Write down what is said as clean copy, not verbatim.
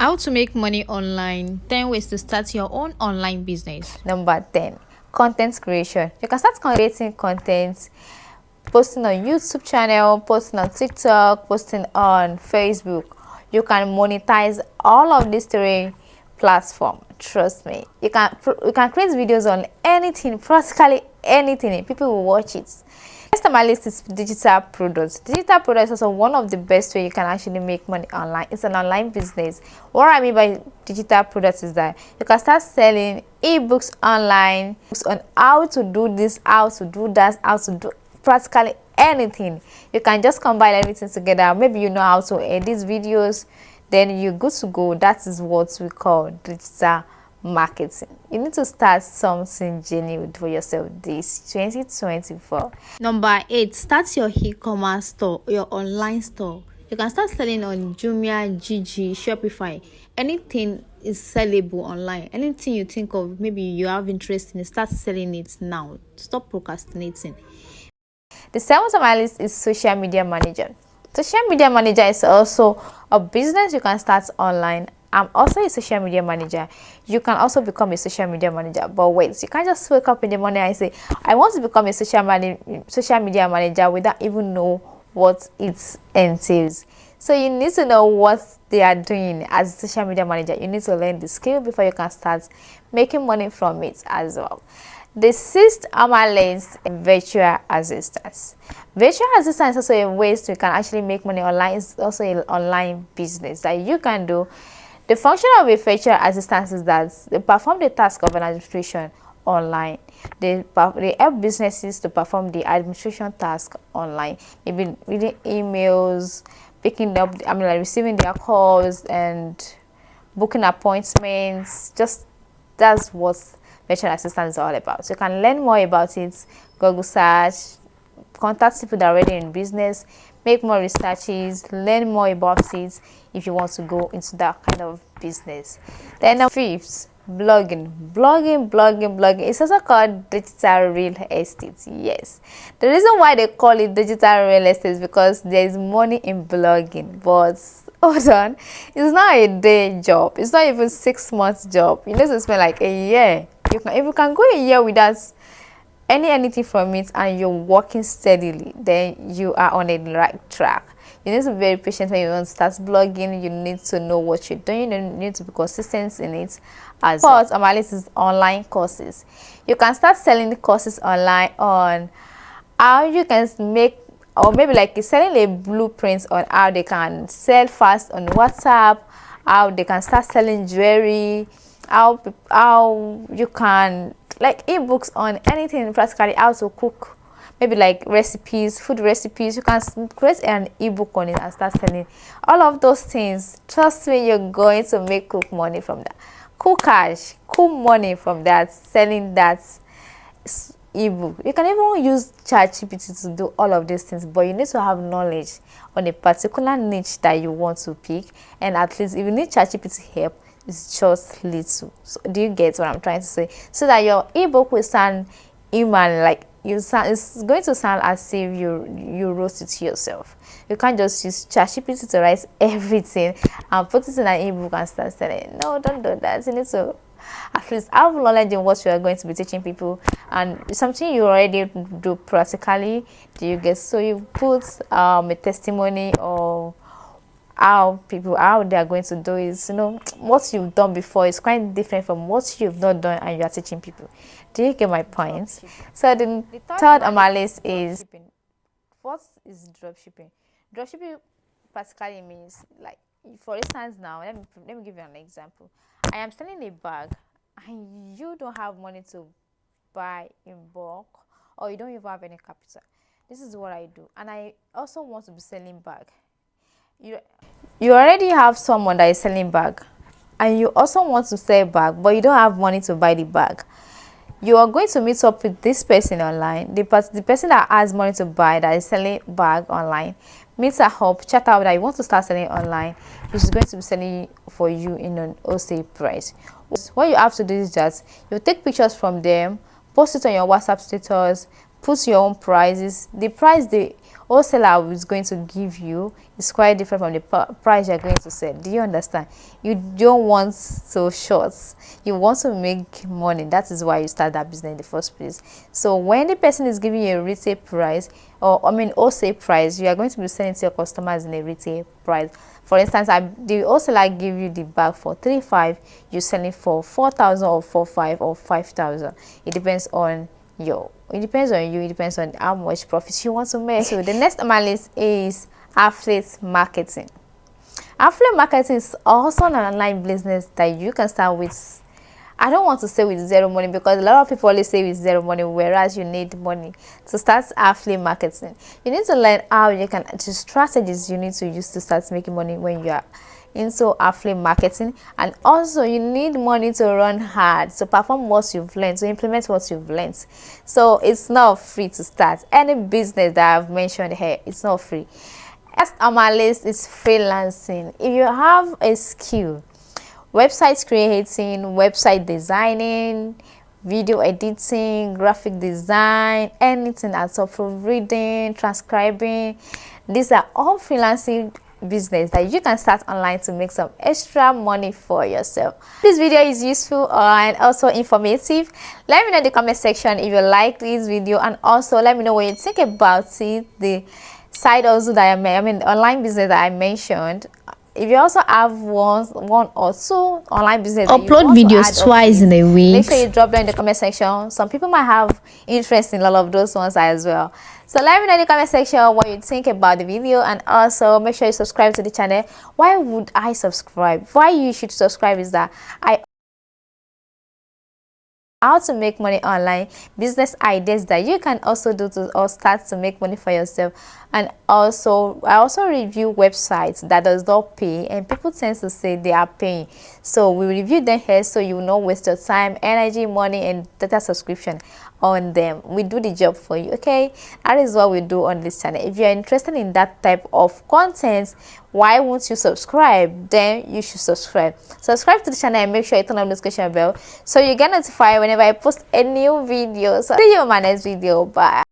How to make money online. 10 ways to start your own online business. Number 10, content creation. You can start creating content, posting on YouTube channel, posting on TikTok, posting on Facebook. You can monetize all of these three platforms. Trust me. You can create videos on anything, practically anything. People will watch it. Next on my list is digital products. Digital products is also one of the best way you can actually make money online. It's an online business. What I mean by digital products is that you can start selling ebooks online, books on how to do this, how to do that, how to do practically anything. You can just combine everything together. Maybe you know how to edit videos, then you're good to go. That is what we call digital marketing. You need to start something genuine for yourself this 2024. Number 8, start your e-commerce store, your online store. You can start selling on Jumia, Gigi, Shopify. Anything is sellable online. Anything you think of, maybe you have interest in, start selling it now. Stop procrastinating. The seventh on my list is social media manager. Social media manager is also a business you can start online. I'm also a social media manager. You can also become a social media manager. But wait, you can't just wake up in the morning and say, I want to become a social media manager without even know what it entails. So you need to know what they are doing as a social media manager. You need to learn the skill before you can start making money from it as well. The sixth on my list, virtual assistants. Virtual assistants is also a way you can actually make money online. It's also an online business that you can do. The function of a virtual assistant is that they perform the task of an administration online. They help businesses to perform the administration task online, maybe reading emails, picking up, receiving their calls and booking appointments. Just that's what virtual assistant is all about. So you can learn more about it, Google search, contact people that are already in business, make more researches, learn more about it if you want to go into that kind of business. Then fifth, blogging. It's also called digital real estate. Yes, the reason why they call it digital real estate is because there is money in blogging. But hold on, it's not a day job. It's not even 6 months job. You need to spend like a year. If you can go a year without anything from it and you're working steadily, then you are on a right track. You need to be very patient when you want to start blogging. You need to know what you're doing. You need to be consistent in it as well. Fourth on my list is online courses. You can start selling the courses online on how you can make, or maybe like selling a blueprint on how they can sell fast on WhatsApp, how they can start selling jewelry, how you can like ebooks on anything, practically how to cook, maybe like recipes, food recipes. You can create an ebook on it and start selling all of those things. Trust me, you're going to make cook money from that, cool cash, cool money from that, selling that ebook. You can even use ChatGPT to do all of these things, but you need to have knowledge on a particular niche that you want to pick. And at least if you need ChatGPT help, it's just little. So do you get what I'm trying to say? So that your ebook will sound human, like it's going to sound as if you wrote it yourself. You can't just use ChatGPT to write everything and put it in an ebook and start selling. No, don't do that. You need to at least have knowledge in what you are going to be teaching people, and something you already do practically. Do you get? So you put a testimony or how they are going to do is, what you've done before is quite different from what you've not done and you are teaching people. Do you get my point? So the third on my list is what is dropshipping. Dropshipping practically means, like, for instance, now let me give you an example. I am selling a bag and you don't have money to buy in bulk, or you don't even have any capital. This is what I do, and I also want to be selling bag. You already have someone that is selling bag and you also want to sell bag, but you don't have money to buy the bag. You are going to meet up with this person online, the person that has money to buy, that is selling bag online. Meet her up, chat out that you want to start selling online. She's going to be selling for you in an wholesale price. What you have to do is that you take pictures from them, post it on your WhatsApp status, put your own prices. The price the wholesaler is going to give you is quite different from the price you're going to sell. Do you understand? You don't want to short, you want to make money. That is why you start that business in the first place. So when the person is giving you a retail price, or wholesale price, you are going to be selling to your customers in a retail price. For instance, the wholesaler give you the bag for 3,500, you're selling for 4,000 or 4,500 or 5,000. It depends on you, it depends on how much profit you want to make. So the next on my list is affiliate marketing. Affiliate marketing is also an online business that you can start with. I don't want to say with zero money, because a lot of people always say with zero money, whereas you need money to start affiliate marketing. You need to learn how you can, the strategies you need to use to start making money when you are into affiliate marketing. And also you need money to run hard, to perform what you've learned, to implement what you've learned. So it's not free to start any business that I've mentioned here. It's not free. Next on my list is freelancing. If you have a skill, website creating, website designing, video editing, graphic design, anything at all, proofreading, transcribing, these are all freelancing business that you can start online to make some extra money for yourself. This video is useful and also informative. Let me know in the comment section if you like this video, and also let me know what you think about it, the side also that online business that I mentioned. If you also have one or two online business that you Upload want to videos add twice in a week. make sure you drop down in the comment section. Some people might have interest in all of those ones as well. So let me know in the comment section what you think about the video, and also make sure you subscribe to the channel. Why would I subscribe? Why you should subscribe is that how to make money online, business ideas that you can also do to or start to make money for yourself. And also I also review websites that does not pay, and people tend to say they are paying, so we review them here so you will not waste your time, energy, money, and data subscription on them. We do the job for you. Okay, that is what we do on this channel. If you are interested in that type of content, why won't you subscribe? Then you should subscribe to the channel, and make sure you turn on the notification bell so you get notified whenever I post a new video. So see you in my next video. Bye.